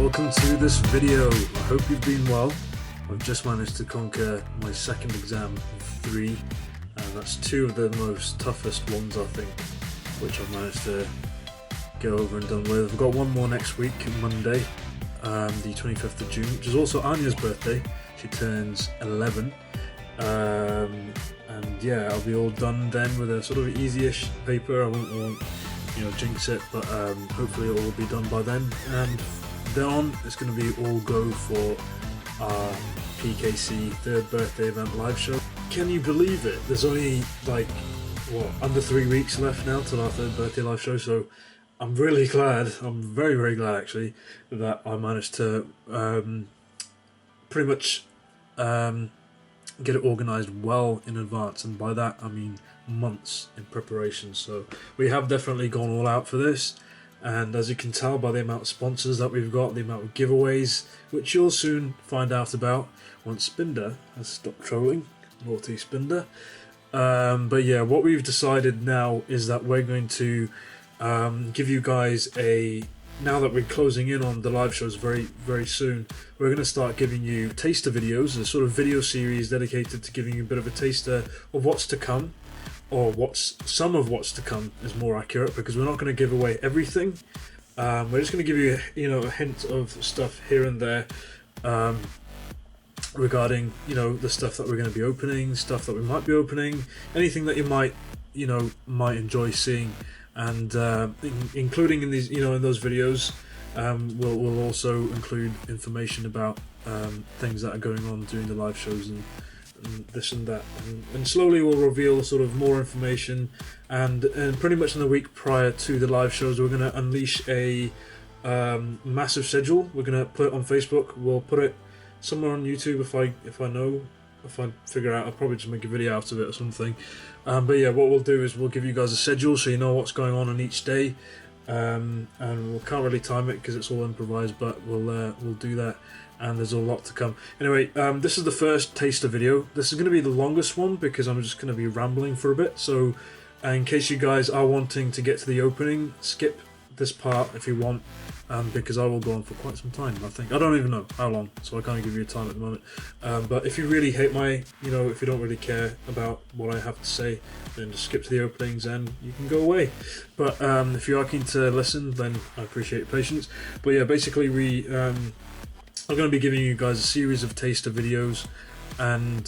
welcome to this video. I hope you've been well. I've just managed to conquer my second exam of 3, and that's 2 of the most toughest ones I think, which I've managed to get over and done with. I've got one more next week, Monday, the 25th of June, which is also Anya's birthday. She turns 11, and yeah, I'll be all done then with a sort of easy-ish paper. I won't jinx it, but hopefully it will be done by then, and then on it's going to be all go for our PKC 3rd birthday event live show. Can you believe it? There's only like under 3 weeks left now till our 3rd birthday live show, so I'm really glad, I'm very glad actually, that I managed to pretty much get it organised well in advance, and by that I mean months in preparation. So we have definitely gone all out for this, and as you can tell by the amount of sponsors that we've got, the amount of giveaways, which you'll soon find out about once Spinder has stopped trolling, naughty Spinder. But yeah, what we've decided now is that we're going to give you guys now that we're closing in on the live shows very soon, we're going to start giving you taster videos, a sort of video series dedicated to giving you a bit of a taster of what's to come, or some of what's to come is more accurate, because we're not going to give away everything. We're just going to give you a hint of stuff here and there regarding the stuff that we're going to be opening, stuff that we might be opening, anything that you might enjoy seeing. And including in these, in those videos, we'll also include information about things that are going on during the live shows and this and that. And slowly we'll reveal sort of more information. And pretty much in the week prior to the live shows, we're going to unleash a massive schedule. We're going to put it on Facebook. We'll put it somewhere on YouTube if I figure out. I'll probably just make a video out of it or something. But yeah, what we'll do is we'll give you guys a schedule so you know what's going on each day, and we can't really time it because it's all improvised, but we'll do that, and there's a lot to come. Anyway, this is the first taster video. This is going to be the longest one because I'm just going to be rambling for a bit, so in case you guys are wanting to get to the opening, skip this part if you want, because I will go on for quite some time. I don't even know how long, so I can't give you a time at the moment. But if you really hate if you don't really care about what I have to say, then just skip to the openings and you can go away. But if you are keen to listen, then I appreciate your patience. But yeah, basically we are going to be giving you guys a series of taster videos, and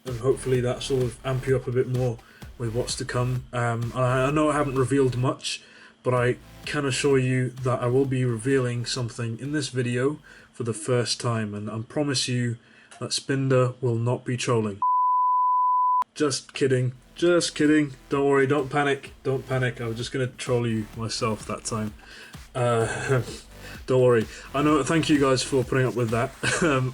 and hopefully that sort of amp you up a bit more with what's to come. I know I haven't revealed much, but I can assure you that I will be revealing something in this video for the first time, and I promise you that Spinder will not be trolling. Just kidding, don't worry, don't panic, I was just going to troll you myself that time. Don't worry. I know. Thank you guys for putting up with that.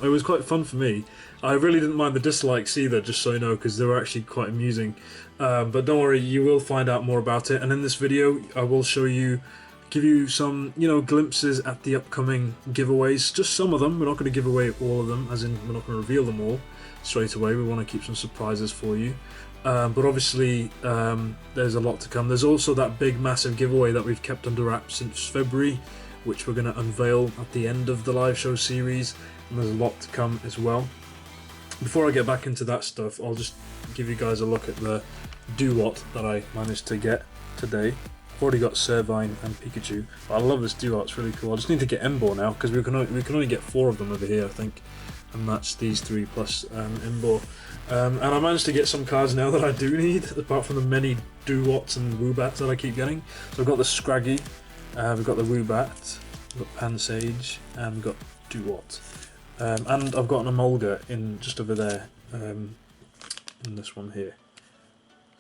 It was quite fun for me. I really didn't mind the dislikes either, just so you know, because they were actually quite amusing. But don't worry, you will find out more about it. And in this video, I will give you some, glimpses at the upcoming giveaways. Just some of them. We're not going to give away all of them, as in we're not going to reveal them all straight away. We want to keep some surprises for you. But obviously, there's a lot to come. There's also that big, massive giveaway that we've kept under wraps since February, which we're going to unveil at the end of the live show series, and there's a lot to come as well. Before I get back into that stuff, I'll just give you guys a look at the Duot that I managed to get today. I've already got Servine and Pikachu, but I love this Duot, it's really cool. I just need to get Emboar now, because we can only get 4 of them over here, I think, and that's these 3 plus Emboar. And I managed to get some cards now that I do need, apart from the many Duots and Woobats that I keep getting. So I've got the Scraggy, we've got the Woobat, we've got Pansage, and we've got Duot. And I've got an Emolga in just over there, in this one here.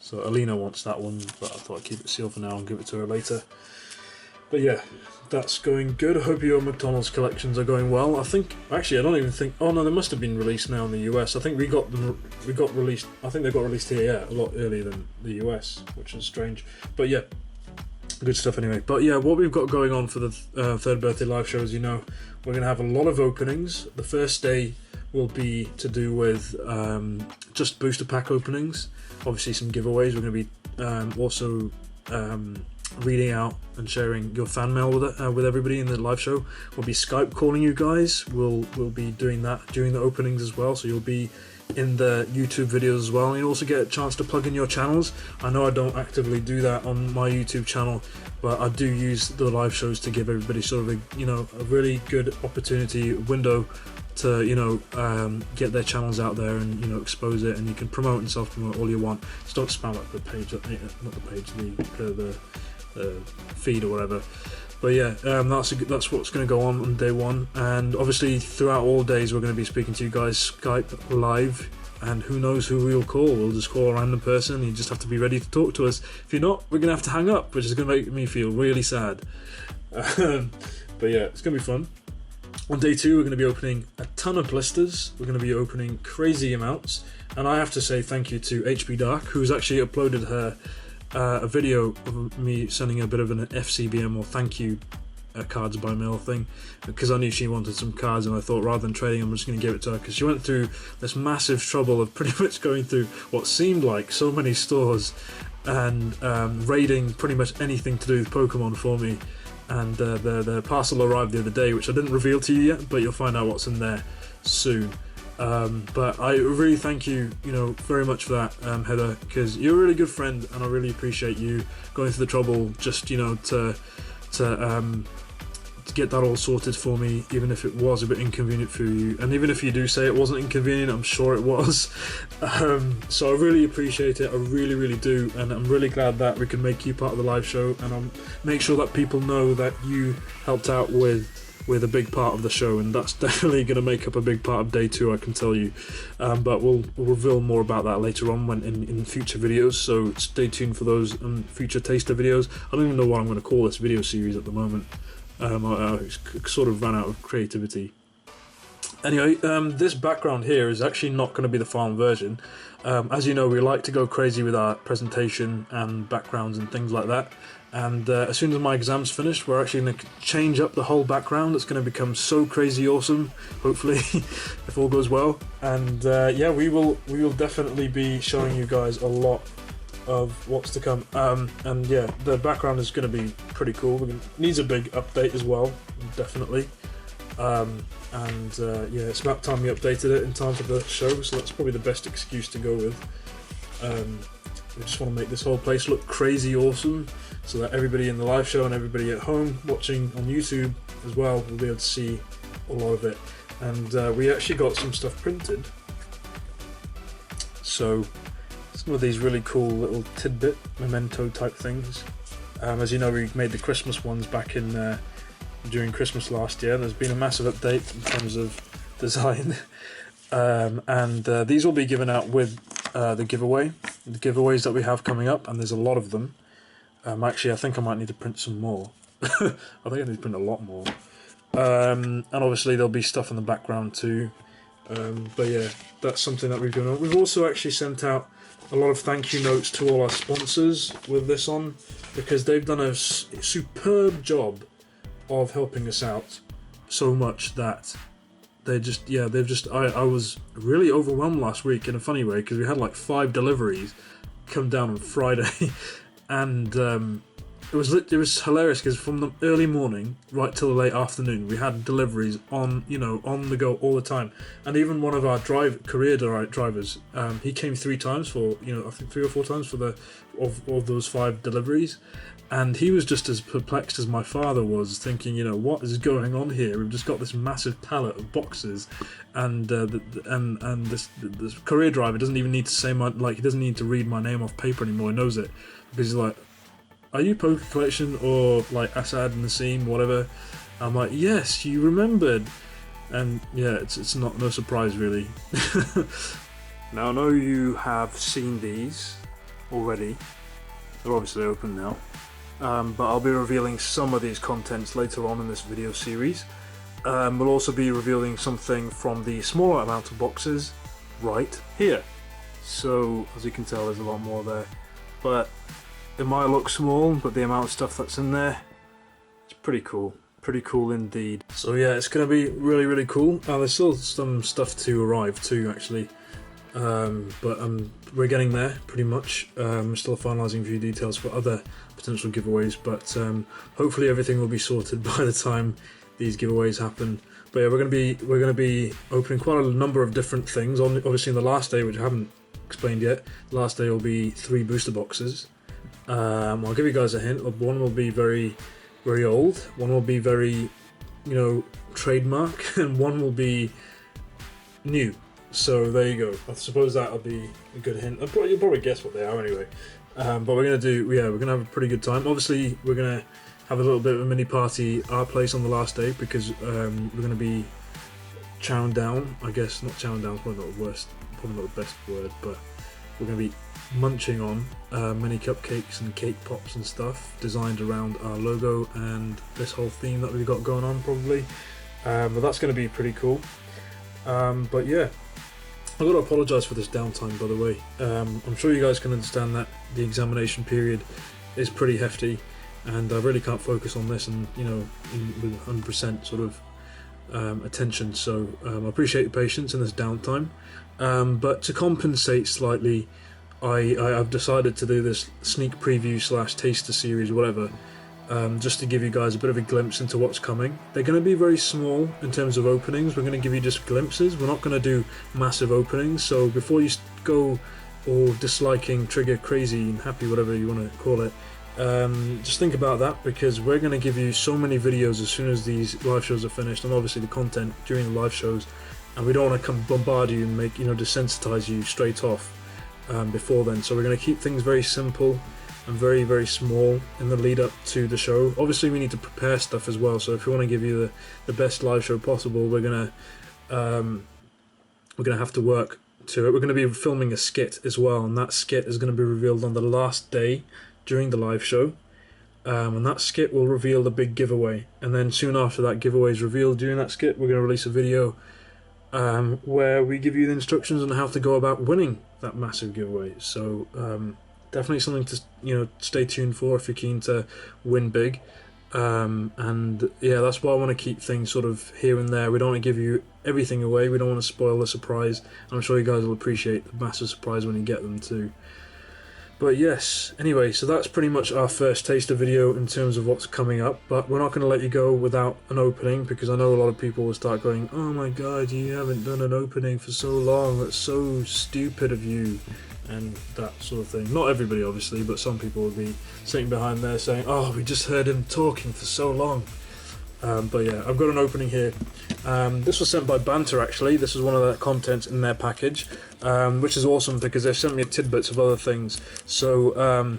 So Alina wants that one, but I thought I'd keep it sealed for now and give it to her later. But yeah, that's going good. I hope your McDonald's collections are going well. I think, actually I don't even think, oh no, they must have been released now in the US. I think we got released, I think they got released here, yeah, a lot earlier than the US, which is strange. But yeah, good stuff anyway. But yeah, what we've got going on for the 3rd birthday live show, as you know, we're going to have a lot of openings. The first day will be to do with just booster pack openings, obviously some giveaways. We're going to be also reading out and sharing your fan mail with everybody in the live show. We'll be Skype calling you guys. We'll be doing that during the openings as well, so you'll be in the YouTube videos as well, and you'll also get a chance to plug in your channels. I know I don't actively do that on my YouTube channel, but I do use the live shows to give everybody sort of a really good opportunity window to get their channels out there and expose it, and you can promote and self-promote all you want. Just don't spam up the page, not the page, the feed or whatever. But yeah, that's what's going to go on day one, and obviously throughout all days we're going to be speaking to you guys Skype live, and who knows who we'll call. We'll just call a random person. You just have to be ready to talk to us. If you're not, we're going to have to hang up, which is going to make me feel really sad. But yeah, it's going to be fun. On day 2 we're going to be opening a ton of blisters. We're going to be opening crazy amounts, and I have to say thank you to HB Dark, who's actually uploaded a video of me sending a bit of an FCBM or thank you cards by mail thing, because I knew she wanted some cards, and I thought rather than trading I'm just going to give it to her, because she went through this massive trouble of pretty much going through what seemed like so many stores and raiding pretty much anything to do with Pokemon for me. And the parcel arrived the other day, which I didn't reveal to you yet, but you'll find out what's in there soon. But I really thank you, very much for that, Heather, because you're a really good friend, and I really appreciate you going through the trouble just, to get that all sorted for me, even if it was a bit inconvenient for you, and even if you do say it wasn't inconvenient, I'm sure it was. So I really appreciate it, I really do, and I'm really glad that we can make you part of the live show, and I'll make sure that people know that you helped out with a big part of the show, and that's definitely going to make up a big part of day 2, I can tell you. But we'll reveal more about that later on when in future videos, so stay tuned for those future taster videos. I don't even know what I'm going to call this video series at the moment. I sort of ran out of creativity. Anyway, this background here is actually not going to be the final version. As you know, we like to go crazy with our presentation and backgrounds and things like that. And as soon as my exam's finished, we're actually going to change up the whole background. It's going to become so crazy awesome, hopefully, if all goes well. And yeah, we will definitely be showing you guys a lot of what's to come. And yeah, the background is going to be pretty cool. It needs a big update as well, definitely. Yeah, it's about time we updated it in time for the show, so that's probably the best excuse to go with. We just want to make this whole place look crazy awesome, so that everybody in the live show and everybody at home watching on YouTube as well will be able to see a lot of it. And we actually got some stuff printed, so some of these really cool little tidbit memento type things. As you know, we made the Christmas ones back in during Christmas last year, and there's been a massive update in terms of design. These will be given out with the giveaways that we have coming up, and there's a lot of them. Actually, I think I might need to print some more. I think I need to print a lot more. And obviously there'll be stuff in the background too. But yeah, that's something that we've done. We've also actually sent out a lot of thank you notes to all our sponsors with this on, because they've done a superb job of helping us out so much that I was really overwhelmed last week in a funny way, because we had like 5 deliveries come down on Friday. And it was hilarious, because from the early morning right till the late afternoon we had deliveries on the go all the time. And even one of our career drivers, he came 3 times for I think 3 or 4 times for of those 5 deliveries, and he was just as perplexed as my father was, thinking, what is going on here? We've just got this massive pallet of boxes, and this career driver doesn't even need to say he doesn't need to read my name off paper anymore. He knows it, because he's like, "Are you PokeCollection or like Assad and Nassim, whatever?" I'm like, "Yes, you remembered." And yeah, it's no surprise really. Now I know you have seen these already. They're obviously open now. But I'll be revealing some of these contents later on in this video series. We'll also be revealing something from the smaller amount of boxes right here. So as you can tell, there's a lot more there. But it might look small, but the amount of stuff that's in there, it's pretty cool. Pretty cool indeed. So yeah, it's going to be really cool. There's still some stuff to arrive too, actually. but we're getting there pretty much. We're still finalising a few details for other potential giveaways, but hopefully everything will be sorted by the time these giveaways happen. But yeah, we're gonna be opening quite a number of different things. Obviously, in the last day, which I haven't explained yet, the last day will be 3 booster boxes. I'll give you guys a hint. One will be very, very old. One will be very, trademark, and one will be new. So there you go. I suppose that'll be a good hint. You'll probably guess what they are anyway. But we're gonna have a pretty good time. Obviously, we're gonna have a little bit of a mini party at our place on the last day because we're gonna be chowing down. I guess not chowing down is probably not the best word, but we're gonna be munching on mini cupcakes and cake pops and stuff designed around our logo and this whole theme that we've got going on probably. But that's gonna be pretty cool. But yeah. I've got to apologise for this downtime, by the way. I'm sure you guys can understand that the examination period is pretty hefty, and I really can't focus on this and with 100% sort of attention. So I appreciate your patience in this downtime. But to compensate slightly, I've decided to do this sneak preview / taster series, whatever. Just to give you guys a bit of a glimpse into what's coming. They're going to be very small in terms of openings. We're going to give you just glimpses. We're not going to do massive openings. So before you go or disliking, trigger, crazy, and happy, whatever you want to call it, just think about that, because we're going to give you so many videos as soon as these live shows are finished, and obviously the content during the live shows, and we don't want to come bombard you and make desensitize you straight off before then. So we're going to keep things very simple and very, very small in the lead up to the show. Obviously we need to prepare stuff as well, so if we want to give you the best live show possible, we're gonna have to work to it. We're going to be filming a skit as well, and that skit is going to be revealed on the last day during the live show, and that skit will reveal the big giveaway, and then soon after that giveaway is revealed during that skit, we're going to release a video where we give you the instructions on how to go about winning that massive giveaway. So definitely something to stay tuned for if you're keen to win big. And yeah, that's why I want to keep things sort of here and there. We don't want to give you everything away. We don't want to spoil the surprise. I'm sure you guys will appreciate the massive surprise when you get them too. But yes, anyway, so that's pretty much our first taster video in terms of what's coming up. But we're not going to let you go without an opening, because I know a lot of people will start going, oh my god, you haven't done an opening for so long, that's so stupid of you, and that sort of thing. Not everybody obviously, but some people will be sitting behind there saying, oh, we just heard him talking for so long. But yeah, I've got an opening here. This was sent by Banter actually. This is one of the contents in their package, which is awesome because they've sent me tidbits of other things. So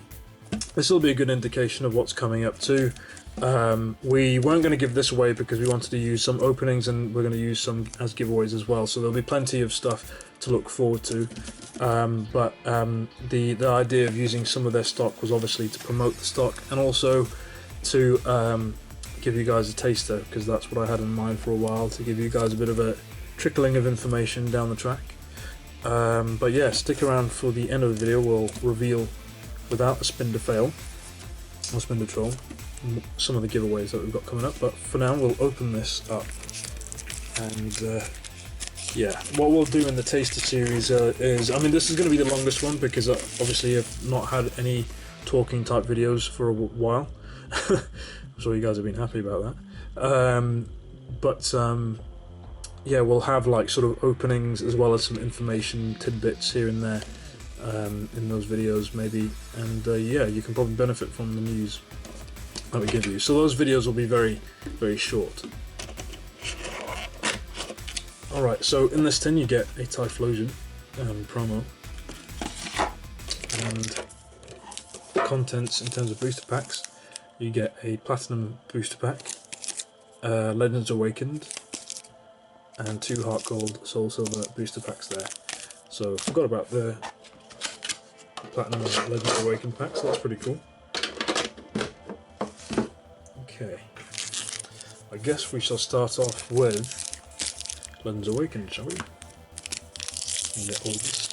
this will be a good indication of what's coming up too. We weren't going to give this away because we wanted to use some openings, and we're going to use some as giveaways as well. So there'll be plenty of stuff to look forward to. But the idea of using some of their stock was obviously to promote the stock, and also to give you guys a taster, because that's what I had in mind for a while, to give you guys a bit of a trickling of information down the track. But yeah, stick around for the end of the video. We'll reveal, without a spin to fail or spin to troll, some of the giveaways that we've got coming up. But for now, we'll open this up, and yeah, what we'll do in the taster series is, I mean, this is going to be the longest one because obviously I've not had any talking type videos for a while. I'm sure you guys have been happy about that. But yeah, we'll have like sort of openings as well as some information tidbits here and there in those videos maybe, and yeah, you can probably benefit from the news that we give you. So those videos will be very, very short. Alright, so in this tin you get a Typhlosion promo, and contents in terms of booster packs. You get a Platinum booster pack, Legends Awakened, and 2 Heart Gold Soul Silver booster packs there. So forgot about the Platinum and Legends Awakened packs, so that's pretty cool. Okay, I guess we shall start off with Legends Awakened, shall we? And the oldest.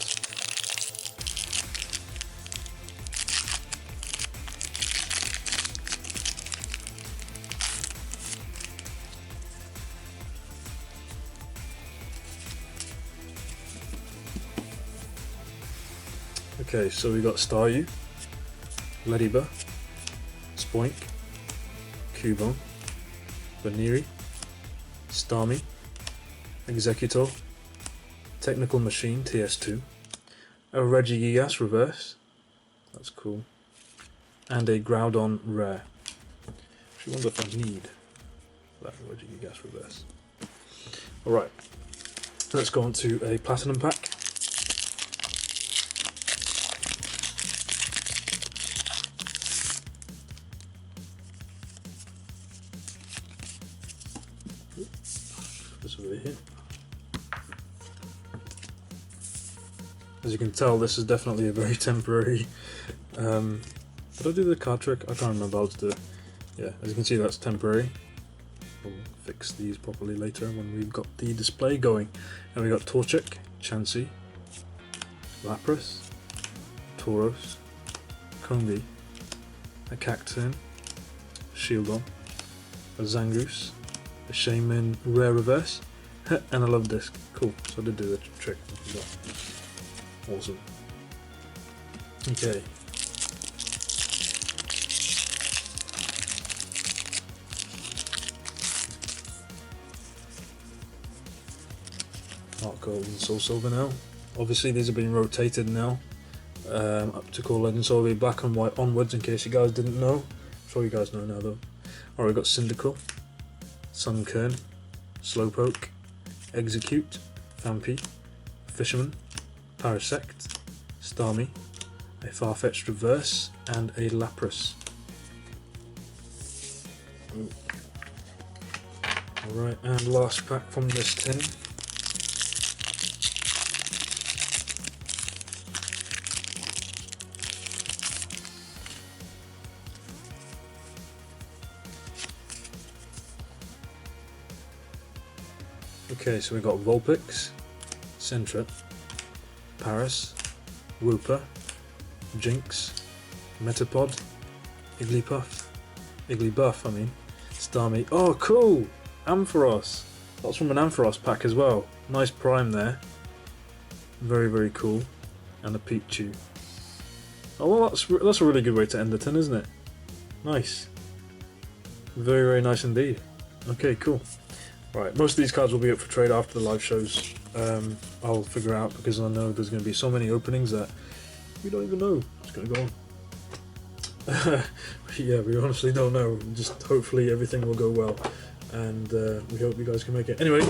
Okay, so we got Staryu, Ladybug, Spoink, Cubone, Baniri, Starmie, Executor, Technical Machine TS2, a Regigigas reverse, that's cool, and a Groudon rare. I wonder if I need that Regigigas reverse. Alright, let's go on to a Platinum pack. This over here. As you can tell, this is definitely a very temporary. Did I do the card trick? I can't remember how to do it. Yeah, as you can see, that's temporary. We'll fix these properly later when we've got the display going. And we got Torchic, Chansey, Lapras, Tauros, Combi, a Cacturne, Shieldon, a Zangoose, a Shaman rare reverse, and a Love Disc. Cool, so I did do the trick. Awesome. Okay. Heart Gold and Soul Silver now. Obviously these are being rotated now up to Core Legend, so it'll be black and white onwards in case you guys didn't know. I'm sure you guys know now though. Alright, we've got Cyndaquil, Sunkern, Slowpoke, Execute, Phanpy, Fisherman, Parasect, Starmie, a Farfetch'd reverse, and a Lapras. Alright, and last pack from this tin. Okay, so we got Vulpix, Sentret, Paras, Wooper, Jinx, Metapod, Igglybuff, Starmie. Oh, cool! Ampharos. That's from an Ampharos pack as well. Nice prime there. Very, very cool. And a Pichu. Oh, well, that's a really good way to end the tin, isn't it? Nice. Very, very nice indeed. Okay, cool. Right, most of these cards will be up for trade after the live shows. I'll figure out, because I know there's going to be so many openings that we don't even know what's going to go on. Yeah, we honestly don't know. Just hopefully everything will go well, and we hope you guys can make it. Anyway,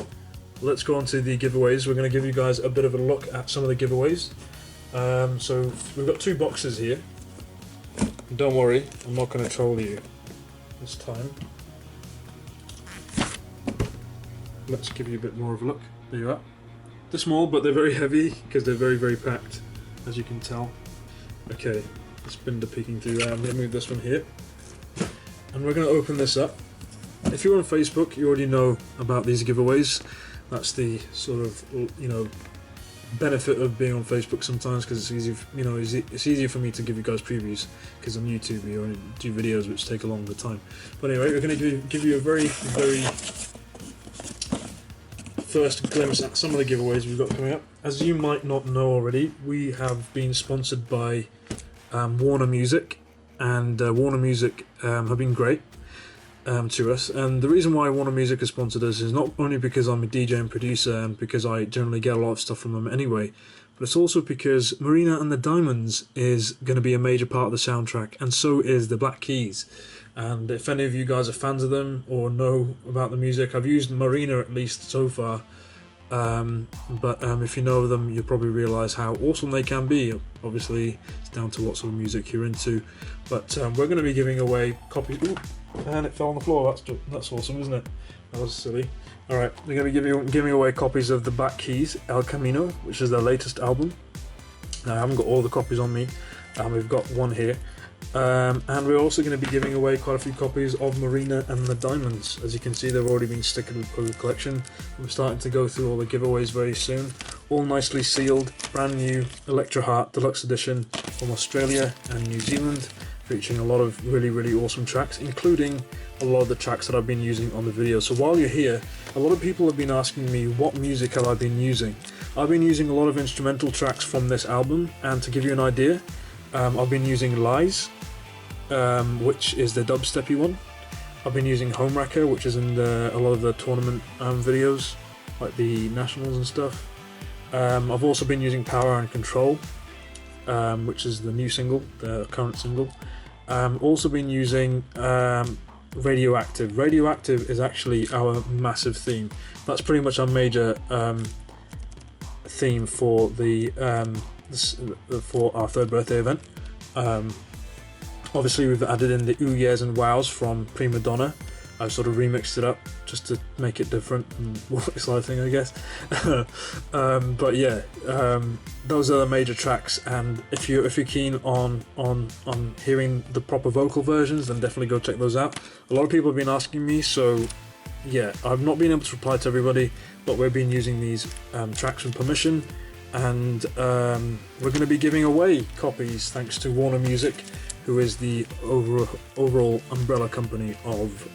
let's go on to the giveaways. We're going to give you guys a bit of a look at some of the giveaways. So we've got 2 boxes here. Don't worry, I'm not going to troll you this time. Let's give you a bit more of a look. There you are. They're small, but they're very heavy because they're very, very packed, as you can tell. Okay, let's been peeking through there. I'm going to move this one here, and we're going to open this up. If you're on Facebook, you already know about these giveaways. That's the sort of, you know, benefit of being on Facebook sometimes, because it's easy, you know, it's easier for me to give you guys previews, because on YouTube we only do videos which take a longer time. But anyway, we're going to give you a very, very first glimpse at some of the giveaways we've got coming up. As you might not know already, we have been sponsored by Warner Music, and Warner Music have been great to us. And the reason why Warner Music has sponsored us is not only because I'm a DJ and producer and because I generally get a lot of stuff from them anyway, but it's also because Marina and the Diamonds is going to be a major part of the soundtrack, and so is the Black Keys. And if any of you guys are fans of them or know about the music, I've used Marina at least so far, but if you know them, you'll probably realise how awesome they can be. Obviously, it's down to what sort of music you're into, but we're going to be giving away copies. Ooh, and it fell on the floor. That's awesome, isn't it? That was silly. Alright, we're going to be giving away copies of the Black Keys, El Camino, which is their latest album. Now, I haven't got all the copies on me, we've got one here. And we're also going to be giving away quite a few copies of Marina and the Diamonds. As you can see, they've already been stickered with PokeCollection. We're starting to go through all the giveaways very soon. All nicely sealed, brand new Electro Heart Deluxe Edition from Australia and New Zealand. featuring a lot of really awesome tracks, including a lot of the tracks that I've been using on the video. So while you're here, a lot of people have been asking me what music have I been using. I've been using a lot of instrumental tracks from this album, and to give you an idea, I've been using Lies, which is the dubsteppy one. I've been using Home Wrecker, which is in a lot of the tournament videos, like the nationals and stuff. I've also been using Power and Control, which is the new single, the current single. Also been using Radioactive. Radioactive is actually our massive theme. That's pretty much our major theme for for our 3rd birthday event. Obviously we've added in the ooh yeahs and wows from Prima Donna. I've sort of remixed it up just to make it different and more exciting, I guess. But yeah, those are the major tracks, and if you're keen on hearing the proper vocal versions, then definitely go check those out. A lot of people have been asking me, so yeah, I've not been able to reply to everybody, but we've been using these tracks with permission, and we're going to be giving away copies thanks to Warner Music, who is the overall umbrella company of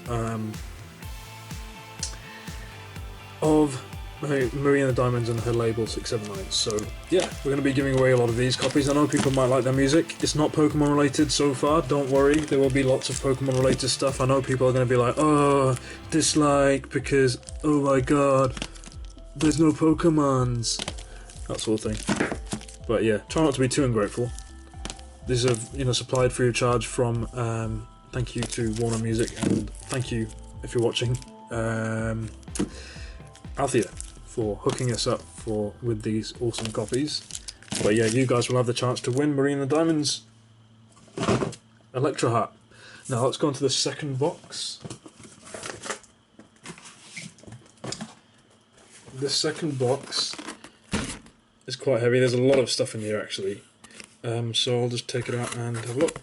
Marie and the Diamonds and her label 679. So yeah, we're going to be giving away a lot of these copies. I know people might like their music. It's not Pokemon related so far, don't worry, there will be lots of Pokemon related stuff. I know people are going to be like, oh, dislike because, oh my god, there's no Pokemons, that sort of thing. But yeah, try not to be too ungrateful. These are supplied free of charge from, thank you to Warner Music, and thank you, if you're watching, Althea, for hooking us up with these awesome copies. But yeah, you guys will have the chance to win Marie and the Diamonds Electro Hat. Now let's go into the second box. This second box is quite heavy. There's a lot of stuff in here actually. So I'll just take it out and have a look.